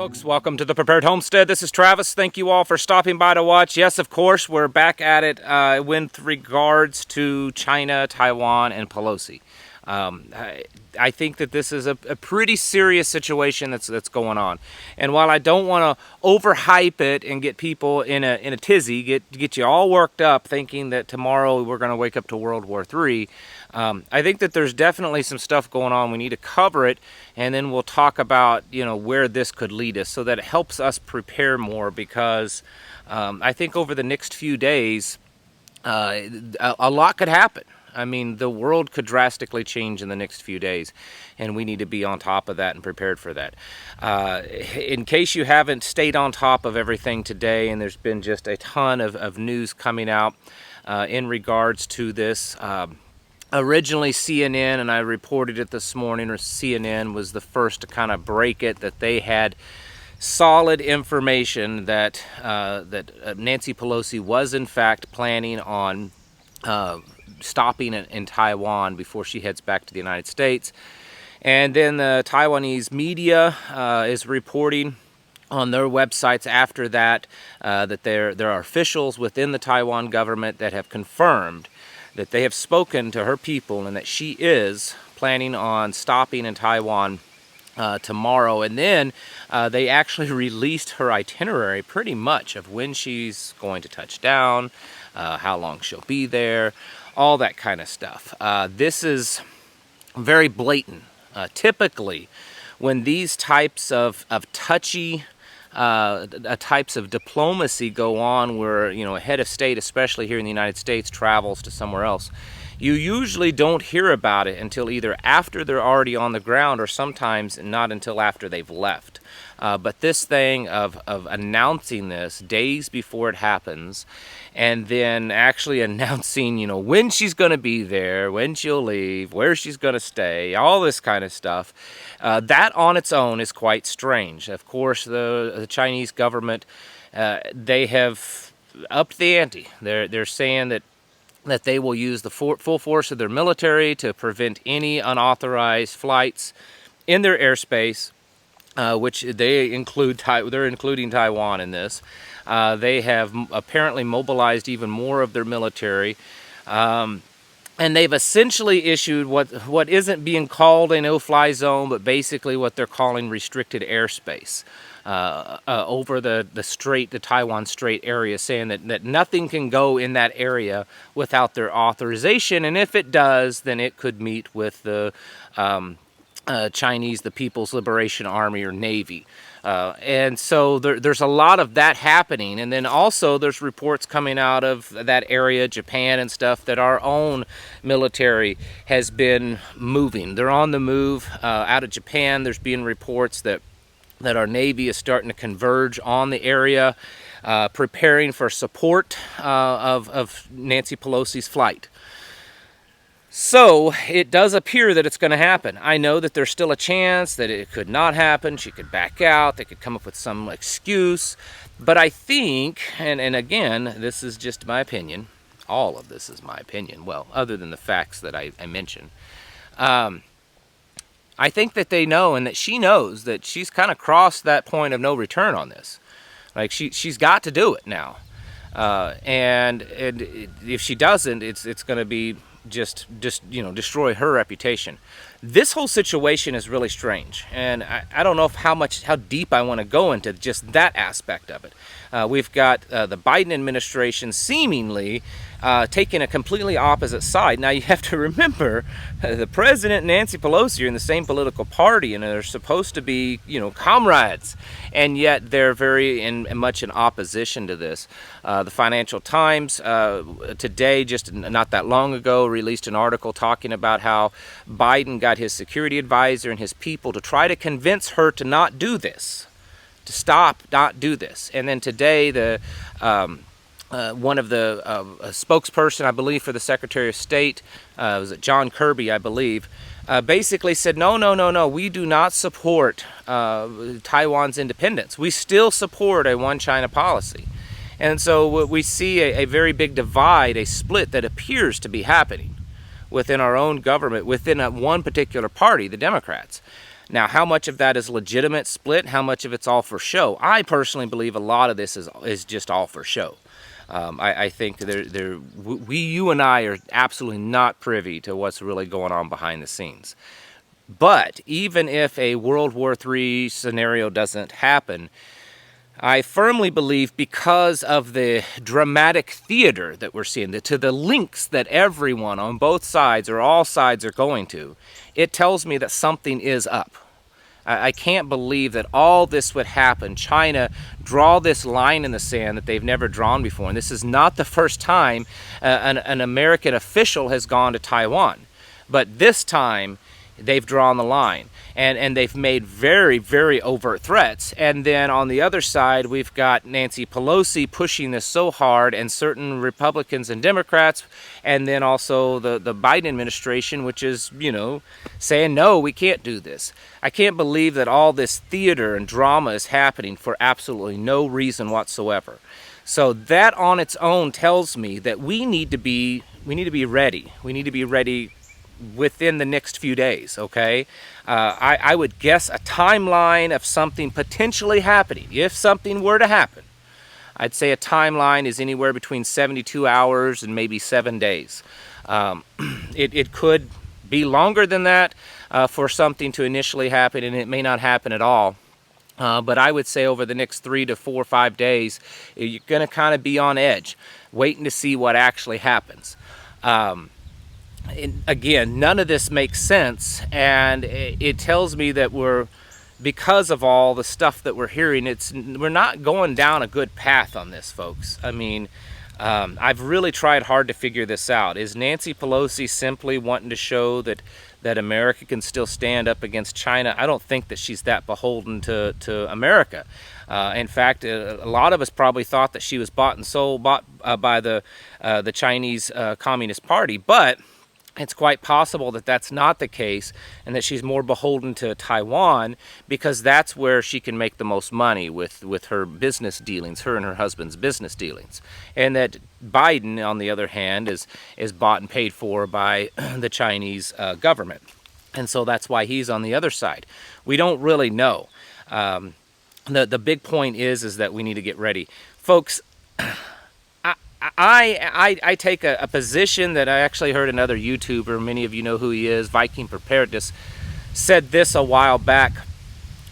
folks, welcome to the Prepared Homestead. This is Travis. Thank you all for stopping by to watch. Yes, of course, we're back at it with regards to China, Taiwan, and Pelosi. I think that this is a pretty serious situation that's going on. And while I don't want to overhype it and get people in a tizzy, get you all worked up thinking that tomorrow we're going to wake up to World War III, I think that there's definitely some stuff going on. We need to cover it, and then we'll talk about where this could lead us, so that it helps us prepare more. Because I think over the next few days, a lot could happen. I mean, the world could drastically change in the next few days, and we need to be on top of that and prepared for that. In case you haven't stayed on top of everything today, and there's been just a ton of news coming out in regards to this. Originally CNN, and I reported it this morning, or CNN was the first to kind of break it, that they had solid information that Nancy Pelosi was in fact planning on stopping in Taiwan before she heads back to the United States. And then the Taiwanese media is reporting on their websites after that that there are officials within the Taiwan government that have confirmed that they have spoken to her people and that she is planning on stopping in Taiwan tomorrow. And then they actually released her itinerary pretty much of when she's going to touch down, how long she'll be there, all that kind of stuff. This is very blatant. Typically, when these types of touchy types of diplomacy go on, where a head of state, especially here in the United States, travels to somewhere else, you usually don't hear about it until either after they're already on the ground, or sometimes not until after they've left. But this thing of announcing this days before it happens, and then actually announcing, when she's going to be there, when she'll leave, where she's going to stay, all this kind of stuff, that on its own is quite strange. Of course, the Chinese government, they have upped the ante. They're saying that they will use the full force of their military to prevent any unauthorized flights in their airspace, which they include. They're including Taiwan in this. They have apparently mobilized even more of their military, and they've essentially issued what isn't being called a no-fly zone, but basically what they're calling restricted airspace over the Taiwan Strait area, saying that nothing can go in that area without their authorization, and if it does, then it could meet with the Chinese, the People's Liberation Army, or Navy. And so there's a lot of that happening. And then also there's reports coming out of that area, Japan and stuff, that our own military has been moving. They're on the move out of Japan. There's been reports that our Navy is starting to converge on the area, preparing for support of Nancy Pelosi's flight. So it does appear that it's going to happen. I know that there's still a chance that it could not happen. She could back out. They could come up with some excuse. But I think, and again, this is just my opinion. All of this is my opinion. Well, other than the facts that I mentioned. I think that they know, and that she knows, that she's kind of crossed that point of no return on this. Like, she's got to do it now. And if she doesn't, it's going to be just destroy her reputation. This whole situation is really strange, and I don't know how deep I want to go into just that aspect of it. We've got the Biden administration seemingly taking a completely opposite side. Now, you have to remember, the president and Nancy Pelosi are in the same political party, and they're supposed to be, comrades, and yet they're very much in opposition to this. The Financial Times today, just not that long ago, released an article talking about how Biden got his security advisor and his people to try to convince her to not do this, to not do this. And then today, one of the spokesperson, I believe, for the Secretary of State, was it John Kirby, I believe, basically said, no, we do not support Taiwan's independence. We still support a one China policy. And so we see a very big divide, a split that appears to be happening within our own government, within one particular party, the Democrats. Now, how much of that is legitimate split? How much of it's all for show? I personally believe a lot of this is just all for show. I think you and I are absolutely not privy to what's really going on behind the scenes. But even if a World War III scenario doesn't happen, I firmly believe, because of the dramatic theater that we're seeing, to the links that everyone on both sides or all sides are going to, it tells me that something is up. I can't believe that all this would happen. China draw this line in the sand that they've never drawn before. And this is not the first time an American official has gone to Taiwan. But this time, they've drawn the line. And they've made very, very overt threats. And then on the other side, we've got Nancy Pelosi pushing this so hard, and certain Republicans and Democrats, and then also the Biden administration, which is, you know, saying, no, we can't do this. I can't believe that all this theater and drama is happening for absolutely no reason whatsoever. So that on its own tells me that we need to be ready. We need to be ready within the next few days, okay? I would guess a timeline of something potentially happening. If something were to happen, I'd say a timeline is anywhere between 72 hours and maybe 7 days. It could be longer than that for something to initially happen, and it may not happen at all. But I would say over the next 3 to 4 or 5 days, you're going to kind of be on edge, waiting to see what actually happens. And again, none of this makes sense, and it tells me that because of all the stuff that we're hearing, we're not going down a good path on this, folks. I mean, I've really tried hard to figure this out. Is Nancy Pelosi simply wanting to show that America can still stand up against China? I don't think that she's that beholden to America. In fact, a lot of us probably thought that she was bought and sold by the Chinese Communist Party, but it's quite possible that that's not the case, and that she's more beholden to Taiwan, because that's where she can make the most money with her business dealings, her and her husband's business dealings. And that Biden, on the other hand, is bought and paid for by the Chinese government. And so that's why he's on the other side. We don't really know. The big point is that we need to get ready. Folks, I take a position that I actually heard another YouTuber, many of you know who he is, Viking Preparedness, said this a while back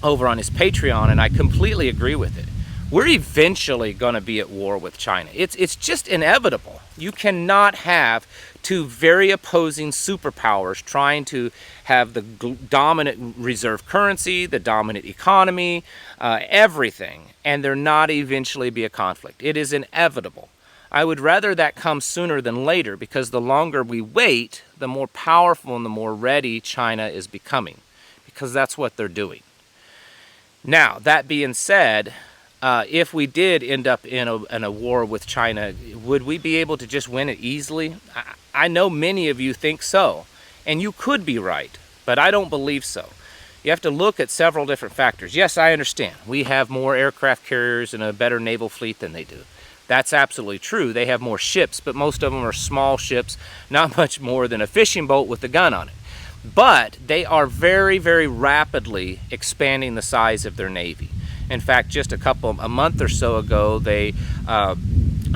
over on his Patreon, and I completely agree with it. We're eventually going to be at war with China. It's just inevitable. You cannot have two very opposing superpowers trying to have the dominant reserve currency, the dominant economy, everything, and there not eventually be a conflict. It is inevitable. I would rather that come sooner than later, because the longer we wait, the more powerful and the more ready China is becoming, because that's what they're doing. Now, that being said, if we did end up in a war with China, would we be able to just win it easily? I know many of you think so, and you could be right, but I don't believe so. You have to look at several different factors. Yes, I understand. We have more aircraft carriers and a better naval fleet than they do. That's absolutely true. They have more ships, but most of them are small ships, not much more than a fishing boat with a gun on it. But they are very, very rapidly expanding the size of their Navy. In fact, just a month or so ago, they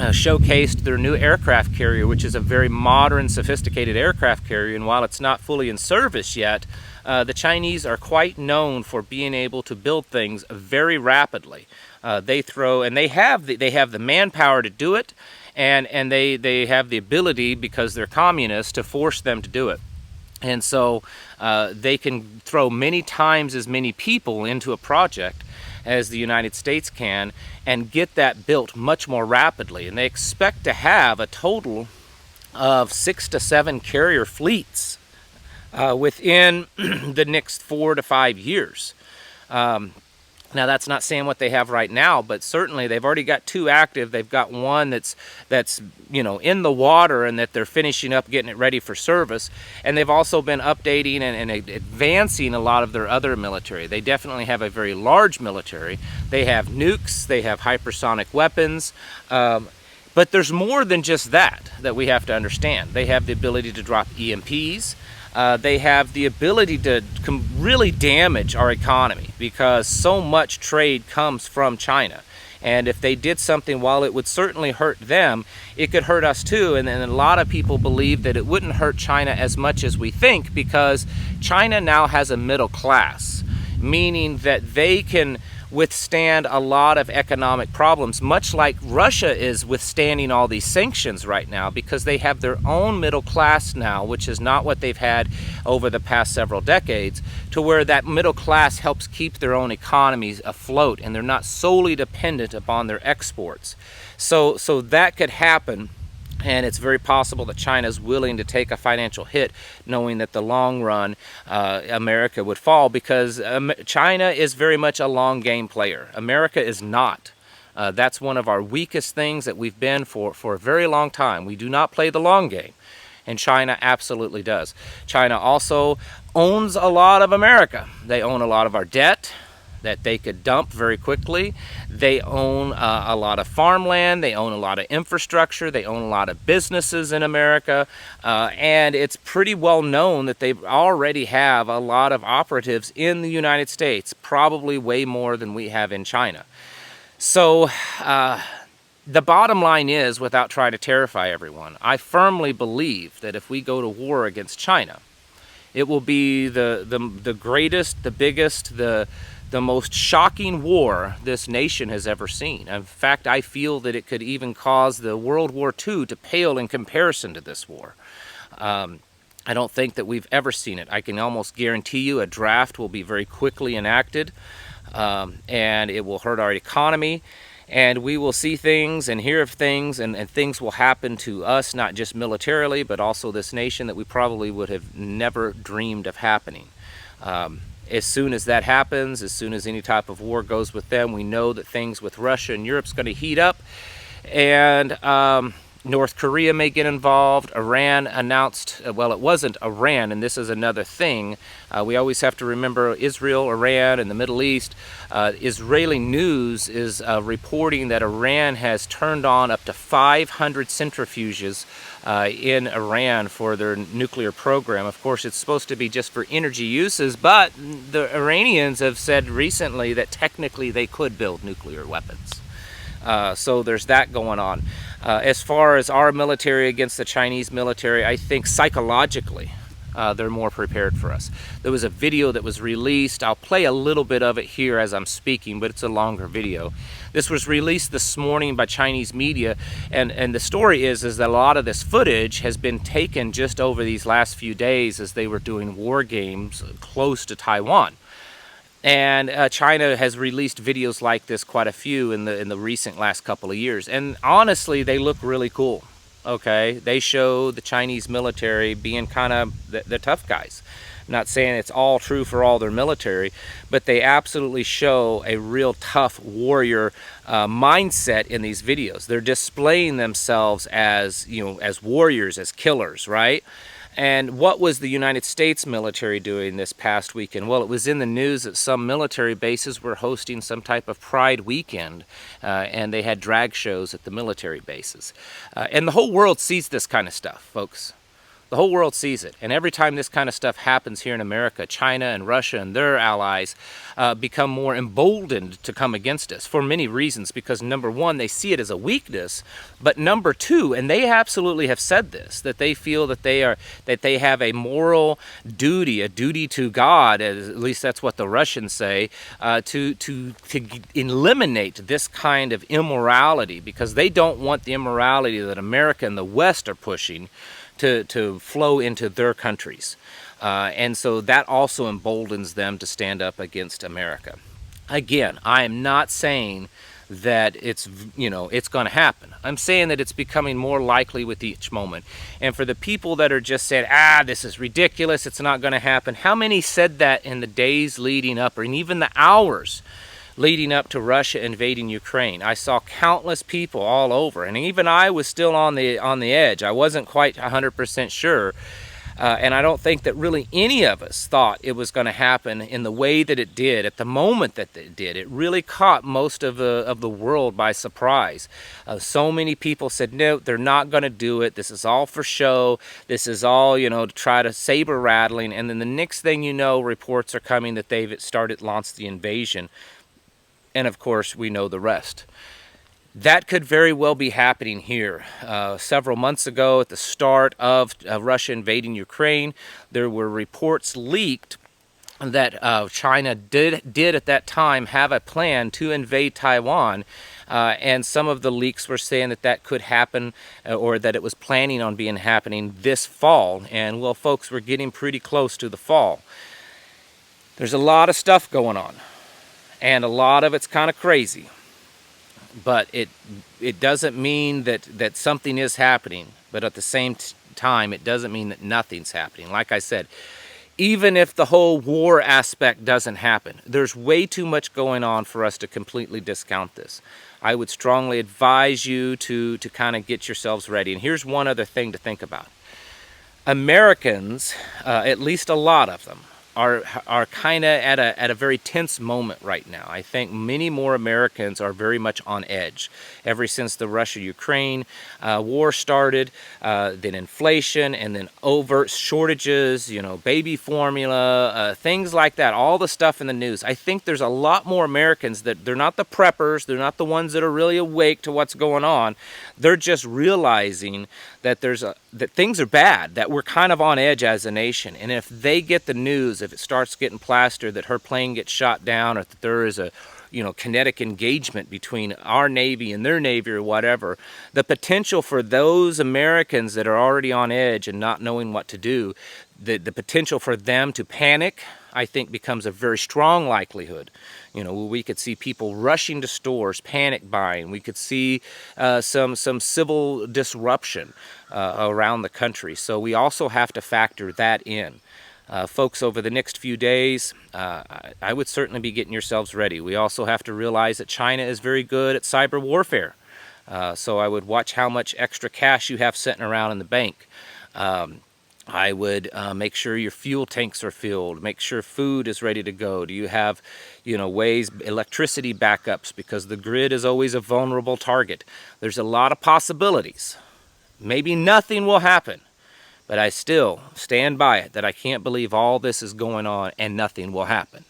showcased their new aircraft carrier, which is a very modern, sophisticated aircraft carrier. And while it's not fully in service yet, the Chinese are quite known for being able to build things very rapidly. They have the manpower to do it, and they have the ability, because they're communists, to force them to do it. And so they can throw many times as many people into a project as the United States can, and get that built much more rapidly. And they expect to have a total of 6 to 7 carrier fleets within the next 4 to 5 years. Now, that's not saying what they have right now, but certainly they've already got 2 active. They've got one that's in the water, and that they're finishing up getting it ready for service. And they've also been updating and advancing a lot of their other military. They definitely have a very large military. They have nukes. They have hypersonic weapons. But there's more than just that we have to understand. They have the ability to drop EMPs. They have the ability to really damage our economy because so much trade comes from China. And if they did something, while it would certainly hurt them, it could hurt us too. And a lot of people believe that it wouldn't hurt China as much as we think because China now has a middle class, meaning that they can withstand a lot of economic problems, much like Russia is withstanding all these sanctions right now because they have their own middle class now, which is not what they've had over the past several decades, to where that middle class helps keep their own economies afloat and they're not solely dependent upon their exports. So that could happen. And it's very possible that China is willing to take a financial hit, knowing that the long run America would fall, because China is very much a long game player. America is not. That's one of our weakest things that we've been for a very long time. We do not play the long game, and China absolutely does. China also owns a lot of America. They own a lot of our debt that they could dump very quickly. They own a lot of farmland, they own a lot of infrastructure, they own a lot of businesses in America, and it's pretty well known that they already have a lot of operatives in the United States, probably way more than we have in China. So the bottom line is, without trying to terrify everyone, I firmly believe that if we go to war against China, it will be the greatest, the biggest, the most shocking war this nation has ever seen. In fact, I feel that it could even cause the World War II to pale in comparison to this war. I don't think that we've ever seen it. I can almost guarantee you a draft will be very quickly enacted, and it will hurt our economy, and we will see things and hear of things, and things will happen to us, not just militarily, but also this nation that we probably would have never dreamed of happening. As soon as that happens, as soon as any type of war goes with them, we know that things with Russia and Europe's going to heat up, and North Korea may get involved. Iran announced, well, it wasn't Iran, and this is another thing. We always have to remember Israel, Iran, and the Middle East. Israeli news is reporting that Iran has turned on up to 500 centrifuges in Iran for their nuclear program. Of course, it's supposed to be just for energy uses, but the Iranians have said recently that technically they could build nuclear weapons. So there's that going on. As far as our military against the Chinese military, I think psychologically they're more prepared for us. There was a video that was released. I'll play a little bit of it here as I'm speaking, but it's a longer video. This was released this morning by Chinese media, and the story is that a lot of this footage has been taken just over these last few days as they were doing war games close to Taiwan. And China has released videos like this, quite a few in the recent last couple of years, and honestly they look really cool. Okay, they show the Chinese military being kind of the tough guys. I'm not saying it's all true for all their military, but they absolutely show a real tough warrior mindset in these videos. They're displaying themselves as, you know, as warriors, as killers, right? And what was the United States military doing this past weekend? Well, it was in the news that some military bases were hosting some type of Pride weekend, and they had drag shows at the military bases. And the whole world sees this kind of stuff, folks. The whole world sees it. And every time this kind of stuff happens here in America, China and Russia and their allies become more emboldened to come against us for many reasons. Because number one, they see it as a weakness. But number two, and they absolutely have said this, that they feel that they have a moral duty, a duty to God, at least that's what the Russians say, to eliminate this kind of immorality, because they don't want the immorality that America and the West are pushing to flow into their countries. And so that also emboldens them to stand up against America. Again, I am not saying that it's going to happen. I'm saying that it's becoming more likely with each moment. And for the people that are just saying, this is ridiculous, it's not going to happen, how many said that in the days leading up, or in even the hours leading up to Russia invading Ukraine? I saw countless people all over, and even I was still on the edge. I wasn't quite 100% sure. And I don't think that really any of us thought it was going to happen in the way that it did, at the moment that it did. It really caught most of the world by surprise. So many people said, no, they're not going to do it. This is all for show. This is all, to try to saber rattling. And then the next thing you know, reports are coming that they've launched the invasion. And of course, we know the rest. That could very well be happening here. Several months ago, at the start of Russia invading Ukraine, there were reports leaked that China did at that time have a plan to invade Taiwan. And some of the leaks were saying that could happen, or that it was planning on happening this fall. And well, folks, we're getting pretty close to the fall. There's a lot of stuff going on, and a lot of it's kind of crazy. But it doesn't mean that something is happening, but at the same time, it doesn't mean that nothing's happening. Like I said, even if the whole war aspect doesn't happen, there's way too much going on for us to completely discount this. I would strongly advise you to kind of get yourselves ready. And here's one other thing to think about. Americans, at least a lot of them, are kind of at a very tense moment right now. I think many more Americans are very much on edge. Ever since the Russia-Ukraine war started, then inflation, and then overt shortages, baby formula, things like that, all the stuff in the news. I think there's a lot more Americans that they're not the preppers, they're not the ones that are really awake to what's going on. They're just realizing that that things are bad, that we're kind of on edge as a nation. And if they get the news, if it starts getting plastered that her plane gets shot down, or that there is a kinetic engagement between our Navy and their Navy or whatever, the potential for those Americans that are already on edge and not knowing what to do, the potential for them to panic, I think, becomes a very strong likelihood. We could see people rushing to stores, panic buying. We could see some civil disruption around the country. So we also have to factor that in. Folks, over the next few days, I would certainly be getting yourselves ready. We also have to realize that China is very good at cyber warfare. So I would watch how much extra cash you have sitting around in the bank. I would make sure your fuel tanks are filled, make sure food is ready to go. Do you have, electricity backups, because the grid is always a vulnerable target. There's a lot of possibilities. Maybe nothing will happen, but I still stand by it that I can't believe all this is going on and nothing will happen.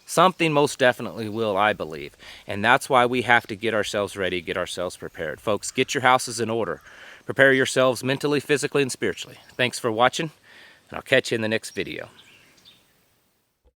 Something most definitely will, I believe. And that's why we have to get ourselves ready, get ourselves prepared. Folks, get your houses in order. Prepare yourselves mentally, physically, and spiritually. Thanks for watching, and I'll catch you in the next video.